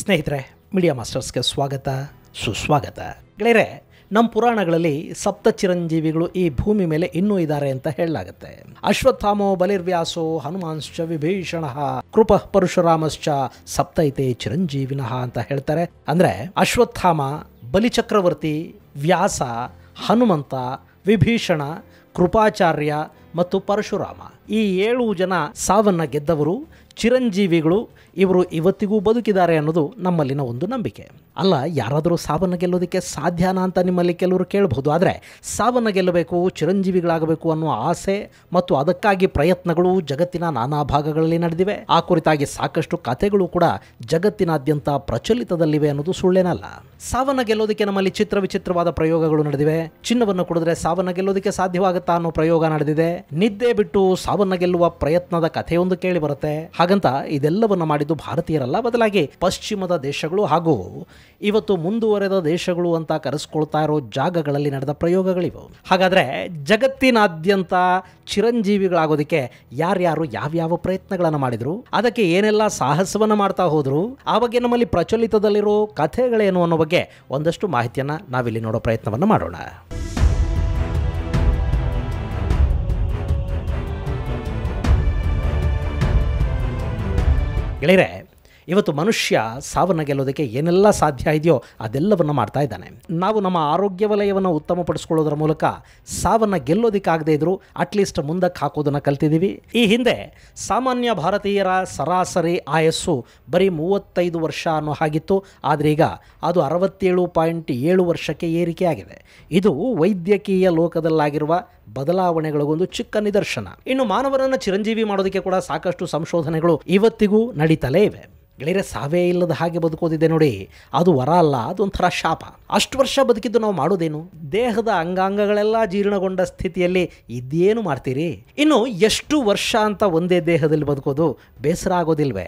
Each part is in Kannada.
ಸ್ನೇಹಿತರೆ, ಮೀಡಿಯಾ ಮಾಸ್ಟರ್ಸ್ಗೆ ಸ್ವಾಗತ ಸುಸ್ವಾಗತ. ಗೆಳೆಯರೆ, ನಮ್ಮ ಪುರಾಣಗಳಲ್ಲಿ ಸಪ್ತ ಚಿರಂಜೀವಿಗಳು ಈ ಭೂಮಿ ಮೇಲೆ ಇನ್ನೂ ಇದ್ದಾರೆ ಅಂತ ಹೇಳಲಾಗುತ್ತೆ. ಅಶ್ವತ್ಥಾಮೋ ಬಲಿರ್ವ್ಯಾಸೋ ಹನುಮಾಂಶ್ಚ ವಿಭೀಷಣ ಕೃಪ ಪರಶುರಾಮಶ್ಚ ಸಪ್ತೈತೆ ಚಿರಂಜೀವಿನಃ ಅಂತ ಹೇಳ್ತಾರೆ. ಅಂದರೆ ಅಶ್ವತ್ಥಾಮ, ಬಲಿಚಕ್ರವರ್ತಿ, ವ್ಯಾಸ, ಹನುಮಂತ, ವಿಭೀಷಣ, ಕೃಪಾಚಾರ್ಯ ಮತ್ತು ಪರಶುರಾಮ ಈ 7 ಜನ ಸಾವನ್ನ ಗೆದ್ದವರು ಚಿರಂಜೀವಿಗಳು. ಇವರು ಇವತ್ತಿಗೂ ಬದುಕಿದ್ದಾರೆ ಅನ್ನೋದು ನಮ್ಮಲ್ಲಿನ ಒಂದು ನಂಬಿಕೆ. ಅಲ್ಲ, ಯಾರಾದರೂ ಸಾವನ್ನು ಗೆಲ್ಲೋದಕ್ಕೆ ಸಾಧ್ಯನಾ ಅಂತ ನಿಮ್ಮಲ್ಲಿ ಕೆಲವರು ಕೇಳಬಹುದು. ಆದರೆ ಸಾವನ್ನು ಗೆಲ್ಲಬೇಕು, ಚಿರಂಜೀವಿಗಳಾಗಬೇಕು ಅನ್ನೋ ಆಸೆ ಮತ್ತು ಅದಕ್ಕಾಗಿ ಪ್ರಯತ್ನಗಳು ಜಗತ್ತಿನ ನಾನಾ ಭಾಗಗಳಲ್ಲಿ ನಡೆದಿವೆ. ಆ ಕುರಿತಾಗಿ ಸಾಕಷ್ಟು ಕಥೆಗಳು ಕೂಡ ಜಗತ್ತಿನಾದ್ಯಂತ ಪ್ರಚಲಿತದಲ್ಲಿವೆ ಅನ್ನೋದು ಸುಳ್ಳೇನಲ್ಲ. ಸಾವನ್ನು ಗೆಲ್ಲೋದಕ್ಕೆ ನಮ್ಮಲ್ಲಿ ಚಿತ್ರ ವಿಚಿತ್ರವಾದ ಪ್ರಯೋಗಗಳು ನಡೆದಿವೆ. ಚಿನ್ನವನ್ನು ಕುಡಿದ್ರೆ ಸಾವನ್ನು ಗೆಲ್ಲೋದಕ್ಕೆ ಸಾಧ್ಯವಾಗುತ್ತಾ ಅನ್ನೋ ಪ್ರಯೋಗ ನಡೆದಿದೆ. ನಿದ್ದೆ ಬಿಟ್ಟು ಸಾವನ್ನು ಗೆಲ್ಲುವ ಪ್ರಯತ್ನದ ಕಥೆಯೊಂದು ಕೇಳಿ ಬರುತ್ತೆ. ಹಾಗಂತ ಇದೆಲ್ಲವನ್ನು ಮಾಡಿದ್ದು ಭಾರತೀಯರಲ್ಲ, ಬದಲಾಗಿ ಪಶ್ಚಿಮದ ದೇಶಗಳು ಹಾಗೂ ಇವತ್ತು ಮುಂದುವರೆದ ದೇಶಗಳು ಅಂತ ಕರೆಸ್ಕೊಳ್ತಾ ಇರೋ ಜಾಗಗಳಲ್ಲಿ ನಡೆದ ಪ್ರಯೋಗಗಳಿವು. ಹಾಗಾದರೆ ಜಗತ್ತಿನಾದ್ಯಂತ ಚಿರಂಜೀವಿಗಳಾಗೋದಕ್ಕೆ ಯಾರ್ಯಾರು ಯಾವ್ಯಾವ ಪ್ರಯತ್ನಗಳನ್ನು ಮಾಡಿದ್ರು, ಅದಕ್ಕೆ ಏನೆಲ್ಲ ಸಾಹಸವನ್ನು ಮಾಡ್ತಾ ಹೋದ್ರು, ಆ ಬಗ್ಗೆ ನಮ್ಮಲ್ಲಿ ಪ್ರಚಲಿತದಲ್ಲಿರೋ ಕಥೆಗಳೇನು ಅನ್ನೋ ಬಗ್ಗೆ ಒಂದಷ್ಟು ಮಾಹಿತಿಯನ್ನು ನಾವಿಲ್ಲಿ ನೋಡೋ ಪ್ರಯತ್ನವನ್ನು ಮಾಡೋಣ. ಗೆಳೆಯರೆ, ಇವತ್ತು ಮನುಷ್ಯ ಸಾವನ್ನು ಗೆಲ್ಲೋದಕ್ಕೆ ಏನೆಲ್ಲ ಸಾಧ್ಯ ಇದೆಯೋ ಅದೆಲ್ಲವನ್ನು ಮಾಡ್ತಾ ಇದ್ದಾನೆ. ನಾವು ನಮ್ಮ ಆರೋಗ್ಯ ವಲಯವನ್ನು ಉತ್ತಮಪಡಿಸ್ಕೊಳ್ಳೋದ್ರ ಮೂಲಕ ಸಾವನ್ನು ಗೆಲ್ಲೋದಕ್ಕಾಗದೇ ಇದ್ರೂ ಅಟ್ಲೀಸ್ಟ್ ಮುಂದಕ್ಕೆ ಹಾಕೋದನ್ನು ಕಲ್ತಿದ್ದೀವಿ. ಈ ಹಿಂದೆ ಸಾಮಾನ್ಯ ಭಾರತೀಯರ ಸರಾಸರಿ ಆಯಸ್ಸು ಬರೀ 35 ವರ್ಷ ಅನ್ನೋ ಹಾಗಿತ್ತು. ಆದರೆ ಈಗ ಅದು 67.7 ವರ್ಷಕ್ಕೆ ಏರಿಕೆಯಾಗಿದೆ. ಇದು ವೈದ್ಯಕೀಯ ಲೋಕದಲ್ಲಾಗಿರುವ ಬದಲಾವಣೆಗಳಿಗೊಂದು ಚಿಕ್ಕ ನಿದರ್ಶನ. ಇನ್ನು ಮಾನವರನ್ನು ಚಿರಂಜೀವಿ ಮಾಡೋದಕ್ಕೆ ಕೂಡ ಸಾಕಷ್ಟು ಸಂಶೋಧನೆಗಳು ಇವತ್ತಿಗೂ ನಡೀತಲೇ ಇವೆ. ಗೆಳೆಯರೆ, ಸಾವೇ ಇಲ್ಲದ ಹಾಗೆ ಬದುಕೋದಿದೆ ನೋಡಿ, ಅದು ವರ ಅಲ್ಲ, ಅದೊಂಥರ ಶಾಪ. ಅಷ್ಟು ವರ್ಷ ಬದುಕಿದ್ದು ನಾವು ಮಾಡೋದೇನು? ದೇಹದ ಅಂಗಾಂಗಗಳೆಲ್ಲ ಜೀರ್ಣಗೊಂಡ ಸ್ಥಿತಿಯಲ್ಲಿ ಇದೇನು ಮಾಡ್ತೀರಿ? ಇನ್ನು ಎಷ್ಟು ವರ್ಷ ಅಂತ ಒಂದೇ ದೇಹದಲ್ಲಿ ಬದುಕೋದು ಬೇಸರ ಆಗೋದಿಲ್ವೇ?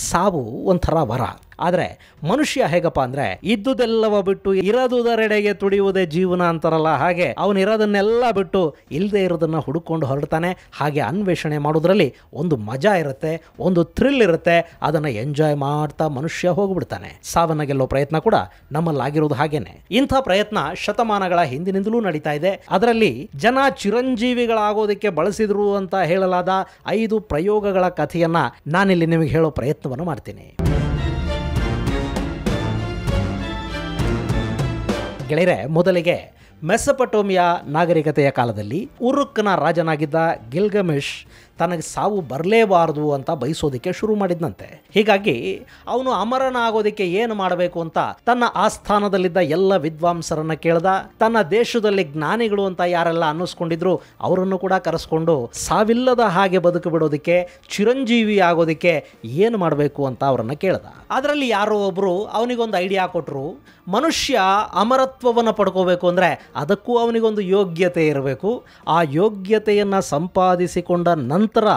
ಸಾವು ಒಂಥರ ವರ. ಆದರೆ ಮನುಷ್ಯ ಹೇಗಪ್ಪ ಅಂದರೆ, ಇದ್ದುದೆಲ್ಲವ ಬಿಟ್ಟು ಇರೋದುದರೆಡೆಗೆ ತುಡಿಯುವುದೇ ಜೀವನ ಅಂತಾರಲ್ಲ, ಹಾಗೆ ಅವನು ಇರೋದನ್ನೆಲ್ಲ ಬಿಟ್ಟು ಇಲ್ಲದೆ ಇರೋದನ್ನು ಹುಡುಕೊಂಡು ಹೊರಡ್ತಾನೆ. ಹಾಗೆ ಅನ್ವೇಷಣೆ ಮಾಡೋದ್ರಲ್ಲಿ ಒಂದು ಮಜಾ ಇರುತ್ತೆ, ಒಂದು ಥ್ರಿಲ್ ಇರುತ್ತೆ. ಅದನ್ನು ಎಂಜಾಯ್ ಮಾಡ್ತಾ ಮನುಷ್ಯ ಹೋಗ್ಬಿಡ್ತಾನೆ. ಸಾವನ್ನ ಗೆಲ್ಲೋ ಪ್ರಯತ್ನ ಕೂಡ ನಮ್ಮಲ್ಲಾಗಿರೋದು ಹಾಗೇನೆ. ಇಂಥ ಪ್ರಯತ್ನ ಶತಮಾನಗಳ ಹಿಂದಿನಿಂದಲೂ ನಡೀತಾ ಇದೆ. ಅದರಲ್ಲಿ ಜನ ಚಿರಂಜೀವಿಗಳಾಗೋದಕ್ಕೆ ಬಳಸಿದ್ರು ಅಂತ ಹೇಳಲಾದ 5 ಪ್ರಯೋಗಗಳ ಕಥೆಯನ್ನ ನಾನಿಲ್ಲಿ ನಿಮಗೆ ಹೇಳೋ ಪ್ರಯತ್ನವನ್ನು ಮಾಡ್ತೀನಿ. ಗೆಳೆಯರೆ, ಮೊದಲಿಗೆ ಮೆಸೊಪಟೋಮಿಯಾ ನಾಗರಿಕತೆಯ ಕಾಲದಲ್ಲಿ ಉರುಕ್ನ ರಾಜನಾಗಿದ್ದ ಗಿಲ್ಗಮೆಶ್ ತನಗೆ ಸಾವು ಬರಲೇಬಾರದು ಅಂತ ಬಯಸೋದಕ್ಕೆ ಶುರು ಮಾಡಿದ್ನಂತೆ. ಹೀಗಾಗಿ ಅವನು ಅಮರನಾಗೋದಕ್ಕೆ ಏನು ಮಾಡಬೇಕು ಅಂತ ತನ್ನ ಆಸ್ಥಾನದಲ್ಲಿದ್ದ ಎಲ್ಲ ವಿದ್ವಾಂಸರನ್ನ ಕೇಳ್ದ. ತನ್ನ ದೇಶದಲ್ಲಿ ಜ್ಞಾನಿಗಳು ಅಂತ ಯಾರೆಲ್ಲ ಅನ್ನಿಸ್ಕೊಂಡಿದ್ರು ಅವರನ್ನು ಕೂಡ ಕರೆಸ್ಕೊಂಡು ಸಾವಿಲ್ಲದ ಹಾಗೆ ಬದುಕು ಬಿಡೋದಕ್ಕೆ, ಚಿರಂಜೀವಿ ಆಗೋದಕ್ಕೆ ಏನು ಮಾಡಬೇಕು ಅಂತ ಅವರನ್ನು ಕೇಳ್ದ. ಅದರಲ್ಲಿ ಯಾರೋ ಒಬ್ಬರು ಅವನಿಗೊಂದು ಐಡಿಯಾ ಕೊಟ್ಟರು. ಮನುಷ್ಯ ಅಮರತ್ವವನ್ನು ಪಡ್ಕೋಬೇಕು ಅಂದರೆ ಅದಕ್ಕೂ ಅವನಿಗೊಂದು ಯೋಗ್ಯತೆ ಇರಬೇಕು. ಆ ಯೋಗ್ಯತೆಯನ್ನು ಸಂಪಾದಿಸಿಕೊಂಡ ನಂತರ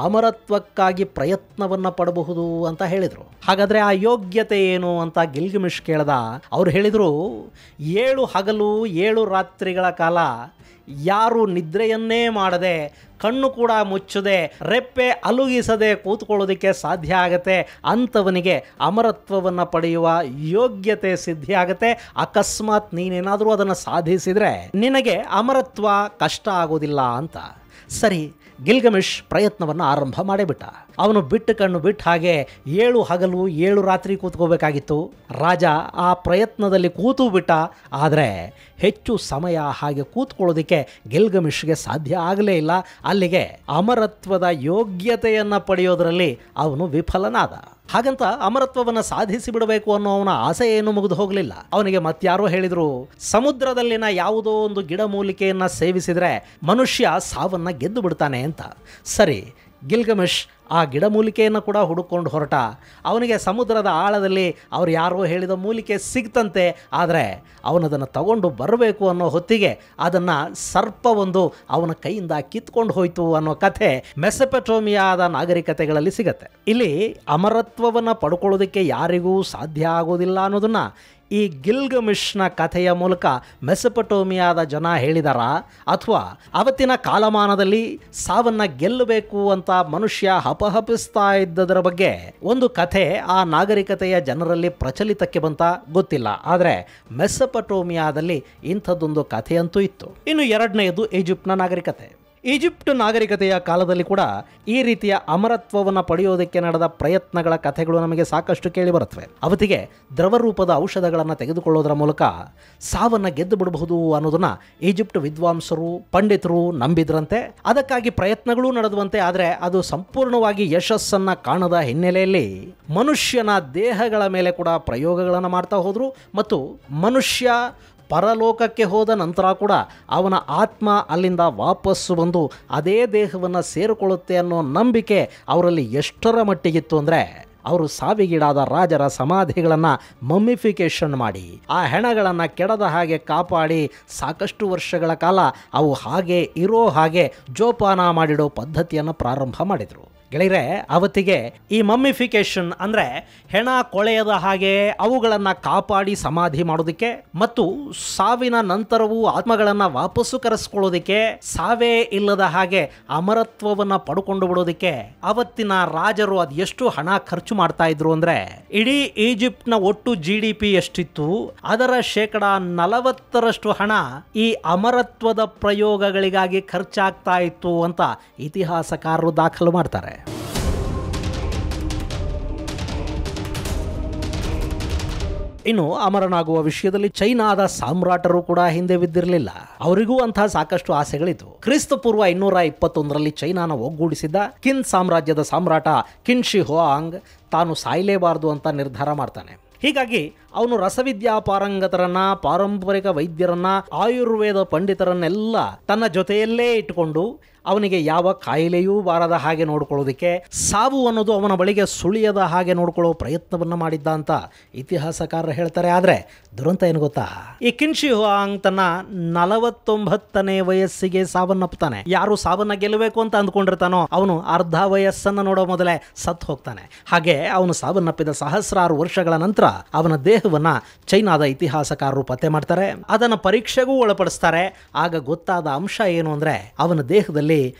ಅಮರತ್ವಕ್ಕಾಗಿ ಪ್ರಯತ್ನವನ್ನು ಪಡಬಹುದು ಅಂತ ಹೇಳಿದರು. ಹಾಗಾದರೆ ಆ ಯೋಗ್ಯತೆ ಏನು ಅಂತ ಗಿಲ್ಗಮೆಶ್ ಕೇಳ್ದ. ಅವ್ರು ಹೇಳಿದರು, 7 ಹಗಲು 7 ರಾತ್ರಿಗಳ ಕಾಲ ಯಾರು ನಿದ್ರೆಯನ್ನೇ ಮಾಡದೆ, ಕಣ್ಣು ಕೂಡ ಮುಚ್ಚದೆ, ರೆಪ್ಪೆ ಅಲುಗಿಸದೆ ಕೂತ್ಕೊಳ್ಳೋದಕ್ಕೆ ಸಾಧ್ಯ ಆಗತ್ತೆ, ಅಂಥವನಿಗೆ ಅಮರತ್ವವನ್ನು ಪಡೆಯುವ ಯೋಗ್ಯತೆ ಸಿದ್ಧಿ ಆಗತ್ತೆ. ಅಕಸ್ಮಾತ್ ನೀನೇನಾದರೂ ಅದನ್ನು ಸಾಧಿಸಿದರೆ ನಿನಗೆ ಅಮರತ್ವ ಕಷ್ಟ ಆಗೋದಿಲ್ಲ ಅಂತ. ಸರಿ, ಗಿಲ್ಗಮೆಶ್ ಪ್ರಯತ್ನವನ್ನು ಆರಂಭ ಮಾಡಿಬಿಟ್ಟ. ಅವನು ಬಿಟ್ಟು ಕಣ್ಣು ಬಿಟ್ಟು ಹಾಗೆ 7 ಹಗಲು 7 ರಾತ್ರಿ ಕೂತ್ಕೋಬೇಕಾಗಿತ್ತು. ರಾಜ ಆ ಪ್ರಯತ್ನದಲ್ಲಿ ಕೂತು ಬಿಟ್ಟ. ಆದರೆ ಹೆಚ್ಚು ಸಮಯ ಹಾಗೆ ಕೂತ್ಕೊಳ್ಳೋದಕ್ಕೆ ಗಿಲ್ಗಮೆಶ್ಗೆ ಸಾಧ್ಯ ಆಗಲೇ ಇಲ್ಲ. ಅಲ್ಲಿಗೆ ಅಮರತ್ವದ ಯೋಗ್ಯತೆಯನ್ನು ಪಡೆಯೋದರಲ್ಲಿ ಅವನು ವಿಫಲನಾದ. ಹಾಗಂತ ಅಮರತ್ವವನ್ನು ಸಾಧಿಸಿ ಬಿಡಬೇಕು ಅನ್ನೋ ಅವನ ಆಸೆ ಏನು ಮುಗಿದು ಹೋಗಲಿಲ್ಲ. ಅವನಿಗೆ ಮತ್ತಾರೋ ಹೇಳಿದರು, ಸಮುದ್ರದಲ್ಲಿನ ಯಾವುದೋ ಒಂದು ಗಿಡಮೂಲಿಕೆಯನ್ನು ಸೇವಿಸಿದರೆ ಮನುಷ್ಯ ಸಾವನ್ನು ಗೆದ್ದು ಬಿಡ್ತಾನೆ ಅಂತ. ಸರಿ, ಗಿಲ್ಗಮೆಶ್ ಆ ಗಿಡಮೂಲಿಕೆಯನ್ನು ಕೂಡ ಹುಡುಕೊಂಡು ಹೊರಟ. ಅವನಿಗೆ ಸಮುದ್ರದ ಆಳದಲ್ಲಿ ಅವ್ರು ಯಾರೋ ಹೇಳಿದ ಮೂಲಿಕೆ ಸಿಗ್ತಂತೆ. ಆದರೆ ಅವನದನ್ನು ತಗೊಂಡು ಬರಬೇಕು ಅನ್ನೋ ಹೊತ್ತಿಗೆ ಅದನ್ನು ಸರ್ಪವೊಂದು ಅವನ ಕೈಯಿಂದ ಕಿತ್ಕೊಂಡು ಹೋಯಿತು ಅನ್ನೋ ಕಥೆ ಮೆಸೊಪಟೋಮಿಯಾದ ನಾಗರಿಕತೆಗಳಲ್ಲಿ ಸಿಗತ್ತೆ. ಇಲ್ಲಿ ಅಮರತ್ವವನ್ನು ಪಡ್ಕೊಳ್ಳೋದಕ್ಕೆ ಯಾರಿಗೂ ಸಾಧ್ಯ ಆಗೋದಿಲ್ಲ ಅನ್ನೋದನ್ನು ಈ ಗಿಲ್ಗಮೆಶ್ನ ಕಥೆಯ ಮೂಲಕ ಮೆಸೊಪಟೋಮಿಯಾದ ಜನ ಹೇಳಿದಾರಾ, ಅಥವಾ ಅವತ್ತಿನ ಕಾಲಮಾನದಲ್ಲಿ ಸಾವನ್ನು ಗೆಲ್ಲಬೇಕು ಅಂತ ಮನುಷ್ಯ ಹಪಹಪಿಸ್ತಾ ಇದ್ದದರ ಬಗ್ಗೆ ಒಂದು ಕಥೆ ಆ ನಾಗರಿಕತೆಯ ಜನರಲ್ಲಿ ಪ್ರಚಲಿತಕ್ಕೆ ಬಂತ ಗೊತ್ತಿಲ್ಲ. ಆದರೆ ಮೆಸೊಪಟೋಮಿಯಾದಲ್ಲಿ ಇಂಥದ್ದೊಂದು ಕಥೆಯಂತೂ ಇತ್ತು. ಇನ್ನು ಎರಡನೆಯದು ಈಜಿಪ್ಟ್ನ ನಾಗರಿಕತೆ. ಈಜಿಪ್ಟ್ ನಾಗರಿಕತೆಯ ಕಾಲದಲ್ಲಿ ಕೂಡ ಈ ರೀತಿಯ ಅಮರತ್ವವನ್ನು ಪಡೆಯೋದಕ್ಕೆ ನಡೆದ ಪ್ರಯತ್ನಗಳ ಕಥೆಗಳು ನಮಗೆ ಸಾಕಷ್ಟು ಕೇಳಿ ಬರುತ್ತವೆ. ಅವತ್ತಿಗೆ ದ್ರವರೂಪದ ಔಷಧಗಳನ್ನು ತೆಗೆದುಕೊಳ್ಳೋದರ ಮೂಲಕ ಸಾವನ್ನು ಗೆದ್ದು ಬಿಡಬಹುದು ಅನ್ನೋದನ್ನ ಈಜಿಪ್ಟ್ ವಿದ್ವಾಂಸರು ಪಂಡಿತರು ನಂಬಿದ್ರಂತೆ. ಅದಕ್ಕಾಗಿ ಪ್ರಯತ್ನಗಳೂ ನಡೆದುವಂತೆ. ಆದರೆ ಅದು ಸಂಪೂರ್ಣವಾಗಿ ಯಶಸ್ಸನ್ನು ಕಾಣದ ಹಿನ್ನೆಲೆಯಲ್ಲಿ ಮನುಷ್ಯನ ದೇಹಗಳ ಮೇಲೆ ಕೂಡ ಪ್ರಯೋಗಗಳನ್ನು ಮಾಡ್ತಾ ಹೋದರು ಮತ್ತು ಮನುಷ್ಯ ಪರಲೋಕಕ್ಕೆ ಹೋದ ನಂತರ ಕೂಡ ಅವನ ಆತ್ಮ ಅಲ್ಲಿಂದ ವಾಪಸ್ಸು ಬಂದು ಅದೇ ದೇಹವನ್ನು ಸೇರಿಕೊಳ್ಳುತ್ತೆ ಅನ್ನೋ ನಂಬಿಕೆ ಅವರಲ್ಲಿ ಎಷ್ಟರ ಮಟ್ಟಿಗಿತ್ತು ಅಂದರೆ ಅವರು ಸಾವಿಗೀಡಾದ ರಾಜರ ಸಮಾಧಿಗಳನ್ನು ಮಮ್ಮಿಫಿಕೇಷನ್ ಮಾಡಿ ಆ ಹೆಣಗಳನ್ನು ಕೆಡದ ಹಾಗೆ ಕಾಪಾಡಿ ಸಾಕಷ್ಟು ವರ್ಷಗಳ ಕಾಲ ಅವು ಹಾಗೆ ಇರೋ ಹಾಗೆ ಜೋಪಾನ ಮಾಡಿಡೋ ಪದ್ಧತಿಯನ್ನು ಪ್ರಾರಂಭ ಮಾಡಿದರು. ಗೆಳೆಯರೆ, ಅವತ್ತಿಗೆ ಈ ಮಮ್ಮಿಫಿಕೇಷನ್ ಅಂದರೆ ಹೆಣ ಕೊಳೆಯದ ಹಾಗೆ ಅವುಗಳನ್ನು ಕಾಪಾಡಿ ಸಮಾಧಿ ಮಾಡೋದಕ್ಕೆ ಮತ್ತು ಸಾವಿನ ನಂತರವೂ ಆತ್ಮಗಳನ್ನು ವಾಪಸ್ಸು ಕರೆಸ್ಕೊಳ್ಳೋದಕ್ಕೆ, ಸಾವೇ ಇಲ್ಲದ ಹಾಗೆ ಅಮರತ್ವವನ್ನು ಪಡ್ಕೊಂಡು ಬಿಡೋದಕ್ಕೆ ಅವತ್ತಿನ ರಾಜರು ಅದು ಎಷ್ಟು ಹಣ ಖರ್ಚು ಮಾಡ್ತಾ ಇದ್ರು ಅಂದರೆ ಇಡೀ ಈಜಿಪ್ಟ್ನ ಒಟ್ಟು GDP ಎಷ್ಟಿತ್ತು ಅದರ 40% ಹಣ ಈ ಅಮರತ್ವದ ಪ್ರಯೋಗಗಳಿಗಾಗಿ ಖರ್ಚಾಗ್ತಾ ಇತ್ತು ಅಂತ ಇತಿಹಾಸಕಾರರು ದಾಖಲು ಮಾಡ್ತಾರೆ. ಇನ್ನು ಅಮರನಾಗುವ ವಿಷಯದಲ್ಲಿ ಚೈನಾದ ಸಾಮ್ರಾಟರು ಕೂಡ ಹಿಂದೆ ಬಿದ್ದಿರಲಿಲ್ಲ. ಅವರಿಗೂ ಅಂತಹ ಸಾಕಷ್ಟು ಆಸೆಗಳಿತ್ತು. ಕ್ರಿಸ್ತಪೂರ್ವ 221ರಲ್ಲಿ ಚೈನಾನ ಒಗ್ಗೂಡಿಸಿದ್ದ ಕಿನ್ ಸಾಮ್ರಾಜ್ಯದ ಸಾಮ್ರಾಟ ಕಿನ್ ಶಿ ಹುಯಾಂಗ್ ತಾನು ಸಾಯಲೇಬಾರದು ಅಂತ ನಿರ್ಧಾರ ಮಾಡ್ತಾನೆ. ಹೀಗಾಗಿ ಅವನು ರಸವಿದ್ಯಾ ಪಾರಂಗತರನ್ನ, ಪಾರಂಪರಿಕ ವೈದ್ಯರನ್ನ, ಆಯುರ್ವೇದ ಪಂಡಿತರನ್ನೆಲ್ಲ ತನ್ನ ಜೊತೆಯಲ್ಲೇ ಇಟ್ಟುಕೊಂಡು ಅವನಿಗೆ ಯಾವ ಕಾಯಿಲೆಯೂ ಬಾರದ ಹಾಗೆ ನೋಡ್ಕೊಳ್ಳೋದಕ್ಕೆ, ಸಾವು ಅನ್ನೋದು ಅವನ ಬಳಿಗೆ ಸುಳಿಯದ ಹಾಗೆ ನೋಡ್ಕೊಳ್ಳೋ ಪ್ರಯತ್ನವನ್ನು ಮಾಡಿದ್ದ ಅಂತ ಇತಿಹಾಸಕಾರರು ಹೇಳ್ತಾರೆ. ಆದರೆ ದುರಂತ ಏನು ಗೊತ್ತಾ, ಈ ಕಿನ್ ಶಿ ಹುಯಾಂಗ್ ತನ್ನ 49ನೇ ವಯಸ್ಸಿಗೆ ಸಾವನ್ನಪ್ಪುತ್ತಾನೆ. ಯಾರು ಸಾವನ್ನ ಗೆಲ್ಲಬೇಕು ಅಂತ ಅಂದ್ಕೊಂಡಿರ್ತಾನೋ ಅವನು ಅರ್ಧ ವಯಸ್ಸನ್ನು ನೋಡೋ ಮೊದಲೇ ಸತ್ತು ಹೋಗ್ತಾನೆ. ಹಾಗೆ ಅವನು ಸಾವನ್ನಪ್ಪಿದ ಸಹಸ್ರಾರು ವರ್ಷಗಳ ನಂತರ ಅವನ ದೇಹವನ್ನ ಚೈನಾದ ಇತಿಹಾಸಕಾರರು ಪತ್ತೆ ಮಾಡ್ತಾರೆ. ಅದನ್ನು ಪರೀಕ್ಷೆಗೂ ಒಳಪಡಿಸ್ತಾರೆ. ಆಗ ಗೊತ್ತಾದ ಅಂಶ ಏನು ಅಂದ್ರೆ ಅವನ ದೇಹದಲ್ಲಿ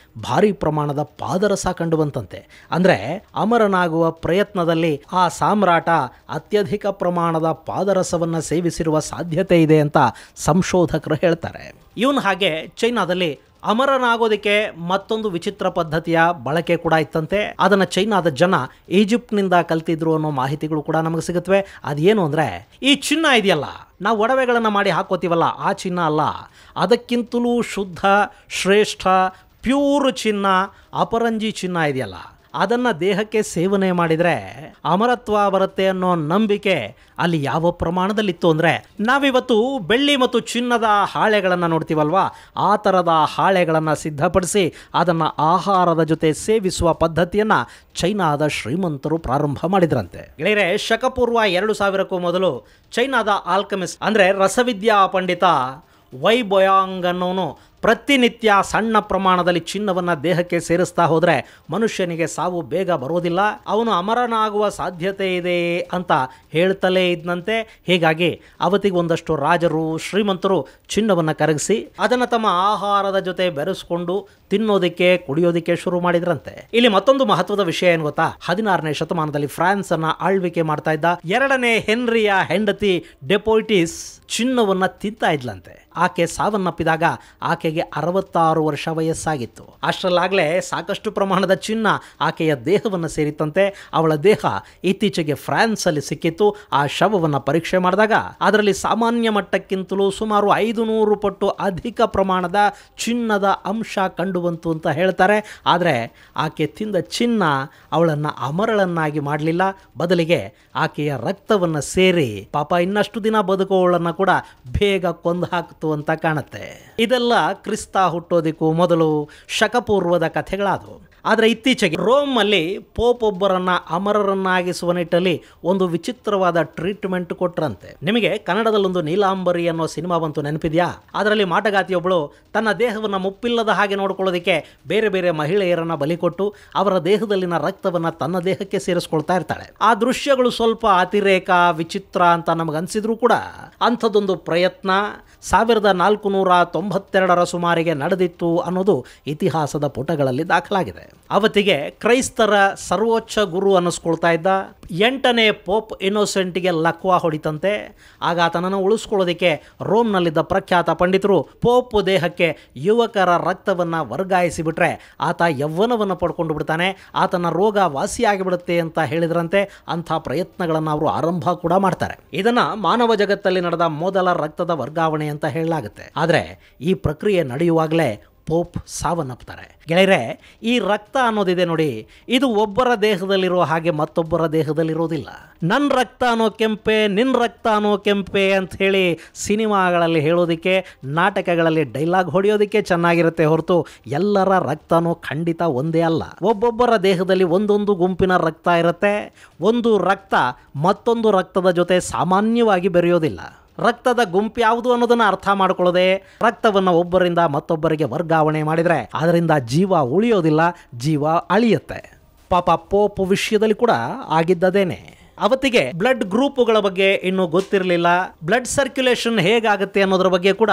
ಭಾರಿ ಪ್ರಮಾಣದ ಪಾದರಸ ಕಂಡು ಬಂತಂತೆ. ಅಂದ್ರೆ ಅಮರನಾಗುವ ಪ್ರಯತ್ನದಲ್ಲಿ ಆ ಸಾಮ್ರಾಟ ಅತ್ಯಧಿಕ ಪ್ರಮಾಣದ ಪಾದರಸವನ್ನ ಸೇವಿಸಿರುವ ಸಾಧ್ಯತೆ ಇದೆ ಅಂತ ಸಂಶೋಧಕರು ಹೇಳ್ತಾರೆ. ಇವನ್ ಹಾಗೆ ಚೈನಾದಲ್ಲಿ ಅಮರನಾಗೋದಕ್ಕೆ ಮತ್ತೊಂದು ವಿಚಿತ್ರ ಪದ್ಧತಿಯ ಬಳಕೆ ಕೂಡ ಇತ್ತಂತೆ. ಅದನ್ನು ಚೈನಾದ ಜನ ಈಜಿಪ್ಟ್ನಿಂದ ಕಲ್ತಿದ್ರು ಅನ್ನೋ ಮಾಹಿತಿಗಳು ಕೂಡ ನಮಗೆ ಸಿಗುತ್ತವೆ. ಅದೇನು ಅಂದರೆ, ಈ ಚಿನ್ನ ಇದೆಯಲ್ಲ, ನಾವು ಒಡವೆಗಳನ್ನು ಮಾಡಿ ಹಾಕೋತೀವಲ್ಲ, ಆ ಚಿನ್ನ ಅಲ್ಲ, ಅದಕ್ಕಿಂತಲೂ ಶುದ್ಧ, ಶ್ರೇಷ್ಠ, ಪ್ಯೂರ್ ಚಿನ್ನ, ಅಪರಂಜಿ ಚಿನ್ನ ಇದೆಯಲ್ಲ, ಅದನ್ನು ದೇಹಕ್ಕೆ ಸೇವನೆ ಮಾಡಿದರೆ ಅಮರತ್ವ ಬರುತ್ತೆ ಅನ್ನೋ ನಂಬಿಕೆ ಅಲ್ಲಿ ಯಾವ ಪ್ರಮಾಣದಲ್ಲಿತ್ತು ಅಂದರೆ, ನಾವಿವತ್ತು ಬೆಳ್ಳಿ ಮತ್ತು ಚಿನ್ನದ ಹಾಳೆಗಳನ್ನು ನೋಡ್ತೀವಲ್ವಾ, ಆ ಥರದ ಹಾಳೆಗಳನ್ನು ಸಿದ್ಧಪಡಿಸಿ ಅದನ್ನು ಆಹಾರದ ಜೊತೆ ಸೇವಿಸುವ ಪದ್ಧತಿಯನ್ನು ಚೈನಾದ ಶ್ರೀಮಂತರು ಪ್ರಾರಂಭ ಮಾಡಿದ್ರಂತೆ. ಗೆಳೆಯರೆ, ಶಕಪೂರ್ವ 2000ಕ್ಕೂ ಮೊದಲು ಚೈನಾದ ಆಲ್ಕಮಿಸ್ಟ್ ಅಂದರೆ ರಸವಿದ್ಯಾ ಪಂಡಿತ ವೈ ಬೊಯಾಂಗ್ ಅನ್ನೋನು ಪ್ರತಿನಿತ್ಯ ಸಣ್ಣ ಪ್ರಮಾಣದಲ್ಲಿ ಚಿನ್ನವನ್ನು ದೇಹಕ್ಕೆ ಸೇರಿಸ್ತಾ ಹೋದರೆ ಮನುಷ್ಯನಿಗೆ ಸಾವು ಬೇಗ ಬರೋದಿಲ್ಲ, ಅವನು ಅಮರನಾಗುವ ಸಾಧ್ಯತೆ ಇದೆ ಅಂತ ಹೇಳ್ತಲೇ ಇದ್ದಂತೆ. ಹೀಗಾಗಿ ಅವತ್ತಿಗೆ ಒಂದಷ್ಟು ರಾಜರು, ಶ್ರೀಮಂತರು ಚಿನ್ನವನ್ನು ಕರಗಿಸಿ ಅದನ್ನು ತಮ್ಮ ಆಹಾರದ ಜೊತೆ ಬೆರೆಸ್ಕೊಂಡು ತಿನ್ನೋದಕ್ಕೆ, ಕುಡಿಯೋದಕ್ಕೆ ಶುರು ಮಾಡಿದ್ರಂತೆ. ಇಲ್ಲಿ ಮತ್ತೊಂದು ಮಹತ್ವದ ವಿಷಯ ಏನು ಗೊತ್ತಾ, 16ನೇ ಶತಮಾನದಲ್ಲಿ ಫ್ರಾನ್ಸ್ ಅನ್ನ ಆಳ್ವಿಕೆ ಮಾಡ್ತಾ ಇದ್ದ 2ನೇ ಹೆನ್ರಿಯ ಹೆಂಡತಿ ಡೆಪೋಯ್ಟಿಸ್ ಚಿನ್ನವನ್ನ ತಿಂತಾ ಇದ್ಲಂತೆ. ಆಕೆ ಸಾವನ್ನಪ್ಪಿದಾಗ ಆಕೆಗೆ 66 ವರ್ಷ ವಯಸ್ಸಾಗಿತ್ತು. ಅಷ್ಟರಲ್ಲಾಗಲೇ ಸಾಕಷ್ಟು ಪ್ರಮಾಣದ ಚಿನ್ನ ಆಕೆಯ ದೇಹವನ್ನು ಸೇರಿತ್ತಂತೆ. ಅವಳ ದೇಹ ಇತ್ತೀಚೆಗೆ ಫ್ರಾನ್ಸ್ ಅಲ್ಲಿ ಸಿಕ್ಕಿತ್ತು. ಆ ಶವವನ್ನು ಪರೀಕ್ಷೆ ಮಾಡಿದಾಗ ಅದರಲ್ಲಿ ಸಾಮಾನ್ಯ ಮಟ್ಟಕ್ಕಿಂತಲೂ ಸುಮಾರು 500 ಪಟ್ಟು ಅಧಿಕ ಪ್ರಮಾಣದ ಚಿನ್ನದ ಅಂಶ ಕಂಡು ಬಂತು ಅಂತ ಹೇಳ್ತಾರೆ. ಆದರೆ ಆಕೆ ತಿಂದ ಚಿನ್ನ ಅವಳನ್ನು ಅಮರಳನ್ನಾಗಿ ಮಾಡಲಿಲ್ಲ, ಬದಲಿಗೆ ಆಕೆಯ ರಕ್ತವನ್ನು ಸೇರಿ ಪಾಪ ಇನ್ನಷ್ಟು ದಿನ ಬದುಕುವವಳನ್ನು ಕೂಡ ಬೇಗ ಕೊಂದು ಹಾಕ್ತು ಅಂತ ಕಾಣುತ್ತೆ. ಇದೆಲ್ಲ ಕ್ರಿಸ್ತ ಹುಟ್ಟೋದಕ್ಕೂ ಮೊದಲು ಶಕಪೂರ್ವದ ಕಥೆಗಳಾದವು. ಆದರೆ ಇತ್ತೀಚೆಗೆ ರೋಮ್ ಅಲ್ಲಿ ಪೋಪ್ ಒಬ್ಬರನ್ನ ಅಮರರನ್ನಾಗಿಸುವ ನಿಟ್ಟಲ್ಲಿ ಒಂದು ವಿಚಿತ್ರವಾದ ಟ್ರೀಟ್ಮೆಂಟ್ ಕೊಟ್ರಂತೆ. ನಿಮಗೆ ಕನ್ನಡದಲ್ಲೊಂದು ನೀಲಾಂಬರಿ ಅನ್ನೋ ಸಿನಿಮಾ ಬಂತು, ನೆನಪಿದ್ಯಾ? ಅದರಲ್ಲಿ ಮಾಟಗಾತಿಯೊಬ್ಬಳು ತನ್ನ ದೇಹವನ್ನು ಮುಪ್ಪಿಲ್ಲದ ಹಾಗೆ ನೋಡ್ಕೊಳ್ಳೋದಕ್ಕೆ ಬೇರೆ ಬೇರೆ ಮಹಿಳೆಯರನ್ನ ಬಲಿ ಕೊಟ್ಟು ಅವರ ದೇಹದಲ್ಲಿನ ರಕ್ತವನ್ನ ತನ್ನ ದೇಹಕ್ಕೆ ಸೇರಿಸ್ಕೊಳ್ತಾ ಇರ್ತಾಳೆ. ಆ ದೃಶ್ಯಗಳು ಸ್ವಲ್ಪ ಅತಿರೇಕ, ವಿಚಿತ್ರ ಅಂತ ನಮಗನ್ಸಿದ್ರು ಕೂಡ ಅಂಥದ್ದೊಂದು ಪ್ರಯತ್ನ 1492ರ ಸುಮಾರಿಗೆ ನಡೆದಿತ್ತು ಅನ್ನೋದು ಇತಿಹಾಸದ ಪುಟಗಳಲ್ಲಿ ದಾಖಲಾಗಿದೆ. ಅವತ್ತಿಗೆ ಕ್ರೈಸ್ತರ ಸರ್ವೋಚ್ಚ ಗುರು ಅನ್ನಿಸ್ಕೊಳ್ತಾ ಇದ್ದ 8ನೇ ಪೋಪ್ ಇನ್ನೋಸೆಂಟ್ಗೆ ಲಕ್ವಾ ಹೊಡಿತಂತೆ. ಆಗ ಆತನನ್ನು ಉಳಿಸ್ಕೊಳ್ಳೋದಕ್ಕೆ ರೋಮ್ನಲ್ಲಿದ್ದ ಪ್ರಖ್ಯಾತ ಪಂಡಿತರು ಪೋಪ್ ದೇಹಕ್ಕೆ ಯುವಕರ ರಕ್ತವನ್ನು ವರ್ಗಾಯಿಸಿಬಿಟ್ರೆ ಆತ ಯೌವನವನ್ನು ಪಡ್ಕೊಂಡು ಬಿಡ್ತಾನೆ, ಆತನ ರೋಗ ವಾಸಿಯಾಗಿಬಿಡುತ್ತೆ ಅಂತ ಹೇಳಿದ್ರಂತೆ. ಅಂಥ ಪ್ರಯತ್ನಗಳನ್ನು ಅವರು ಆರಂಭ ಕೂಡ ಮಾಡ್ತಾರೆ. ಇದನ್ನು ಮಾನವ ಜಗತ್ತಲ್ಲಿ ನಡೆದ ಮೊದಲ ರಕ್ತದ ವರ್ಗಾವಣೆ ಅಂತ ಹೇಳಲಾಗುತ್ತೆ. ಆದರೆ ಈ ಪ್ರಕ್ರಿಯೆ ನಡೆಯುವಾಗಲೇ ಪೋಪ್ ಸಾವನ್ನಪ್ತಾರೆ. ಗೆಳೆಯರೆ, ಈ ರಕ್ತ ಅನ್ನೋದಿದೆ ನೋಡಿ, ಇದು ಒಬ್ಬರ ದೇಹದಲ್ಲಿರೋ ಹಾಗೆ ಮತ್ತೊಬ್ಬರ ದೇಹದಲ್ಲಿರೋದಿಲ್ಲ. ನನ್ನ ರಕ್ತ ಅನ್ನೋ ಕೆಂಪೆ, ನಿನ್ನ ರಕ್ತ ಅನ್ನೋ ಕೆಂಪೆ ಅಂತ ಹೇಳಿ ಸಿನಿಮಾಗಳಲ್ಲಿ ಹೇಳೋದಕ್ಕೆ, ನಾಟಕಗಳಲ್ಲಿ ಡೈಲಾಗ್ ಹೊಡೆಯೋದಕ್ಕೆ ಚೆನ್ನಾಗಿರುತ್ತೆ ಹೊರತು ಎಲ್ಲರ ರಕ್ತನೂ ಖಂಡಿತ ಒಂದೇ ಅಲ್ಲ. ಒಬ್ಬೊಬ್ಬರ ದೇಹದಲ್ಲಿ ಒಂದೊಂದು ಗುಂಪಿನ ರಕ್ತ ಇರುತ್ತೆ. ಒಂದು ರಕ್ತ ಮತ್ತೊಂದು ರಕ್ತದ ಜೊತೆ ಸಾಮಾನ್ಯವಾಗಿ ಬೆರೆಯೋದಿಲ್ಲ. ರಕ್ತದ ಗುಂಪು ಯಾವುದು ಅನ್ನೋದನ್ನು ಅರ್ಥ ಮಾಡ್ಕೊಳ್ಳೋದೆ ರಕ್ತವನ್ನು ಒಬ್ಬರಿಂದ ಮತ್ತೊಬ್ಬರಿಗೆ ವರ್ಗಾವಣೆ ಮಾಡಿದರೆ ಅದರಿಂದ ಜೀವ ಉಳಿಯೋದಿಲ್ಲ, ಜೀವ ಅಳಿಯುತ್ತೆ. ಪಾಪ ಪೋಪ್ ವಿಷಯದಲ್ಲಿ ಕೂಡ ಆಗಿದ್ದದೇನೆ. ಅವತ್ತಿಗೆ ಬ್ಲಡ್ ಗ್ರೂಪುಗಳ ಬಗ್ಗೆ ಇನ್ನೂ ಗೊತ್ತಿರಲಿಲ್ಲ. ಬ್ಲಡ್ ಸರ್ಕ್ಯುಲೇಷನ್ ಹೇಗಾಗುತ್ತೆ ಅನ್ನೋದ್ರ ಬಗ್ಗೆ ಕೂಡ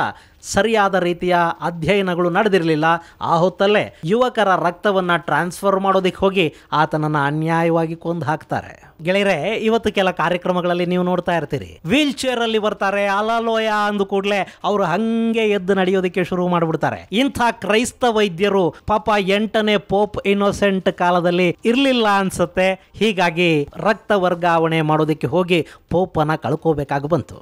ಸರಿಯಾದ ರೀತಿಯ ಅಧ್ಯಯನಗಳು ನಡೆದಿರಲಿಲ್ಲ. ಆ ಹೊತ್ತಲ್ಲೇ ಯುವಕರ ರಕ್ತವನ್ನು ಟ್ರಾನ್ಸ್ಫರ್ ಮಾಡೋದಕ್ಕೆ ಹೋಗಿ ಆತನನ್ನು ಅನ್ಯಾಯವಾಗಿ ಕೊಂದು ಹಾಕ್ತಾರೆ. ಗೆಳೆಯರೆ, ಇವತ್ತು ಕೆಲ ಕಾರ್ಯಕ್ರಮಗಳಲ್ಲಿ ನೀವು ನೋಡ್ತಾ ಇರ್ತೀರಿ, ವೀಲ್ ಚೇರ್ ಅಲ್ಲಿ ಬರ್ತಾರೆ, ಅಲಲೋಯ ಅಂದ ಕೂಡಲೇ ಅವರು ಹಂಗೆ ಎದ್ದು ನಡೆಯೋದಕ್ಕೆ ಶುರು ಮಾಡಿಬಿಡ್ತಾರೆ. ಇಂಥ ಕ್ರೈಸ್ತ ವೈದ್ಯರು ಪಾಪ 8ನೇ ಪೋಪ್ ಇನ್ನೋಸೆಂಟ್ ಕಾಲದಲ್ಲಿ ಇರಲಿಲ್ಲ ಅನ್ಸುತ್ತೆ. ಹೀಗಾಗಿ ರಕ್ತ ವರ್ಗಾವಣೆ ಮಾಡೋದಕ್ಕೆ ಹೋಗಿ ಪೋಪನ ಕಳ್ಕೋಬೇಕಾಗಿ ಬಂತು.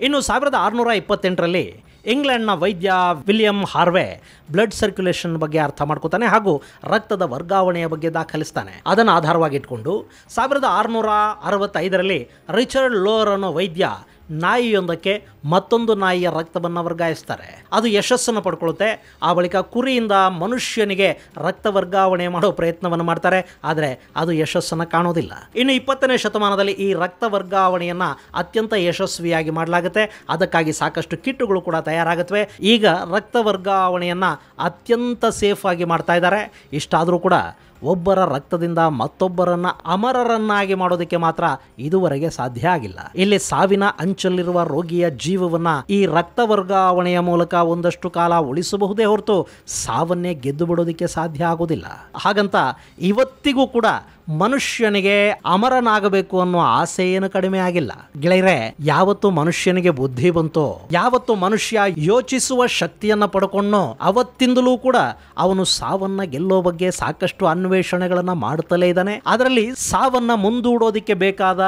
ಇನ್ನು 1628ರಲ್ಲಿ ಇಂಗ್ಲೆಂಡ್ನ ವೈದ್ಯ ವಿಲಿಯಂ ಹಾರ್ವೆ ಬ್ಲಡ್ ಸರ್ಕ್ಯುಲೇಷನ್ ಬಗ್ಗೆ ಅರ್ಥ ಮಾಡ್ಕೋತಾನೆ ಹಾಗೂ ರಕ್ತದ ವರ್ಗಾವಣೆಯ ಬಗ್ಗೆ ದಾಖಲಿಸ್ತಾನೆ. ಅದನ್ನು ಆಧಾರವಾಗಿಟ್ಕೊಂಡು 1665ರಲ್ಲಿ ರಿಚರ್ಡ್ ಲೋರ್ ಅನ್ನೋ ವೈದ್ಯ ನಾಯಿಯೊಂದಕ್ಕೆ ಮತ್ತೊಂದು ನಾಯಿಯ ರಕ್ತವನ್ನು ವರ್ಗಾಯಿಸ್ತಾರೆ. ಅದು ಯಶಸ್ಸನ್ನು ಪಡ್ಕೊಳ್ಳುತ್ತೆ. ಆ ಬಳಿಕ ಕುರಿಯಿಂದ ಮನುಷ್ಯನಿಗೆ ರಕ್ತ ವರ್ಗಾವಣೆ ಮಾಡೋ ಪ್ರಯತ್ನವನ್ನು ಮಾಡ್ತಾರೆ. ಆದರೆ ಅದು ಯಶಸ್ಸನ್ನು ಕಾಣೋದಿಲ್ಲ. ಇನ್ನು 20ನೇ ಶತಮಾನದಲ್ಲಿ ಈ ರಕ್ತ ವರ್ಗಾವಣೆಯನ್ನು ಅತ್ಯಂತ ಯಶಸ್ವಿಯಾಗಿ ಮಾಡಲಾಗುತ್ತೆ. ಅದಕ್ಕಾಗಿ ಸಾಕಷ್ಟು ಕಿಟ್ಟುಗಳು ಕೂಡ ತಯಾರಾಗುತ್ತವೆ. ಈಗ ರಕ್ತ ವರ್ಗಾವಣೆಯನ್ನು ಅತ್ಯಂತ ಸೇಫ್ ಆಗಿ ಮಾಡ್ತಾ ಇದ್ದಾರೆ. ಇಷ್ಟಾದರೂ ಕೂಡ ಒಬ್ಬರ ರಕ್ತದಿಂದ ಮತ್ತೊಬ್ಬರನ್ನ ಅಮರರನ್ನಾಗಿ ಮಾಡೋದಕ್ಕೆ ಮಾತ್ರ ಇದುವರೆಗೆ ಸಾಧ್ಯ ಆಗಿಲ್ಲ. ಇಲ್ಲಿ ಸಾವಿನ ಅಂಚಲ್ಲಿರುವ ರೋಗಿಯ ಜೀವವನ್ನ ಈ ರಕ್ತ ವರ್ಗಾವಣೆಯ ಮೂಲಕ ಒಂದಷ್ಟು ಕಾಲ ಉಳಿಸಬಹುದೇ ಹೊರತು ಸಾವನ್ನೇ ಗೆದ್ದು ಬಿಡೋದಕ್ಕೆ ಸಾಧ್ಯ ಆಗೋದಿಲ್ಲ. ಹಾಗಂತ ಇವತ್ತಿಗೂ ಕೂಡ ಮನುಷ್ಯನಿಗೆ ಅಮರನಾಗಬೇಕು ಅನ್ನೋ ಆಸೆ ಏನು ಕಡಿಮೆ ಆಗಿಲ್ಲ. ಗೆಳೆಯರೆ, ಯಾವತ್ತು ಮನುಷ್ಯನಿಗೆ ಬುದ್ಧಿ ಬಂತೋ, ಯಾವತ್ತು ಮನುಷ್ಯ ಯೋಚಿಸುವ ಶಕ್ತಿಯನ್ನ ಪಡ್ಕೊಂಡೋ ಅವತ್ತಿಂದಲೂ ಕೂಡ ಅವನು ಸಾವನ್ನ ಗೆಲ್ಲೋ ಬಗ್ಗೆ ಸಾಕಷ್ಟು ಅನ್ವೇಷಣೆಗಳನ್ನ ಮಾಡುತ್ತಲೇ ಇದ್ದಾನೆ. ಅದರಲ್ಲಿ ಸಾವನ್ನ ಮುಂದೂಡೋದಿಕ್ಕೆ ಬೇಕಾದ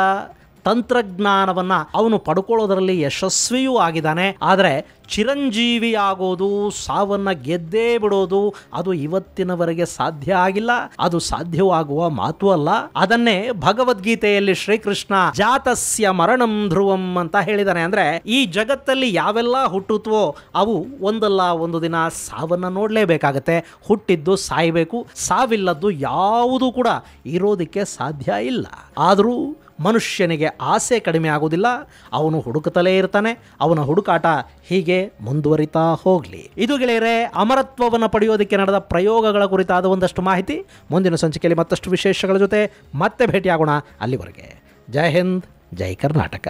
ತಂತ್ರಜ್ಞಾನವನ್ನ ಅವನು ಪಡ್ಕೊಳ್ಳೋದರಲ್ಲಿ ಯಶಸ್ವಿಯೂ ಆಗಿದ್ದಾನೆ. ಆದರೆ ಚಿರಂಜೀವಿಯಾಗೋದು, ಸಾವನ್ನ ಗೆದ್ದೇ ಬಿಡೋದು ಅದು ಇವತ್ತಿನವರೆಗೆ ಸಾಧ್ಯ ಆಗಿಲ್ಲ. ಅದು ಸಾಧ್ಯವಾಗುವ ಮಾತು ಅಲ್ಲ. ಅದನ್ನೇ ಭಗವದ್ಗೀತೆಯಲ್ಲಿ ಶ್ರೀಕೃಷ್ಣ ಜಾತಸ್ಯ ಮರಣಂ ಧ್ರುವಂ ಅಂತ ಹೇಳಿದಾನೆ. ಅಂದ್ರೆ ಈ ಜಗತ್ತಲ್ಲಿ ಯಾವೆಲ್ಲ ಹುಟ್ಟುತ್ತವೋ ಅವು ಒಂದಲ್ಲ ಒಂದು ದಿನ ಸಾವನ್ನ ನೋಡ್ಲೇಬೇಕಾಗತ್ತೆ. ಹುಟ್ಟಿದ್ದು ಸಾಯಬೇಕು, ಸಾವಿಲ್ಲದ್ದು ಯಾವುದೂ ಕೂಡ ಇರೋದಕ್ಕೆ ಸಾಧ್ಯ ಇಲ್ಲ. ಆದರೂ ಮನುಷ್ಯನಿಗೆ ಆಸೆ ಕಡಿಮೆ ಆಗೋದಿಲ್ಲ. ಅವನು ಹುಡುಕುತ್ತಲೇ ಇರ್ತಾನೆ. ಅವನ ಹುಡುಕಾಟ ಹೀಗೆ ಮುಂದುವರಿತಾ ಹೋಗಲಿ. ಇದು ಗೆಳೆಯರೆ, ಅಮರತ್ವವನ್ನು ಪಡೆಯೋದಕ್ಕೆ ನಡೆದ ಪ್ರಯೋಗಗಳ ಕುರಿತಾದ ಒಂದಷ್ಟು ಮಾಹಿತಿ. ಮುಂದಿನ ಸಂಚಿಕೆಯಲ್ಲಿ ಮತ್ತಷ್ಟು ವಿಶೇಷಗಳ ಜೊತೆ ಮತ್ತೆ ಭೇಟಿಯಾಗೋಣ. ಅಲ್ಲಿವರೆಗೆ ಜೈ ಹಿಂದ್, ಜೈ ಕರ್ನಾಟಕ.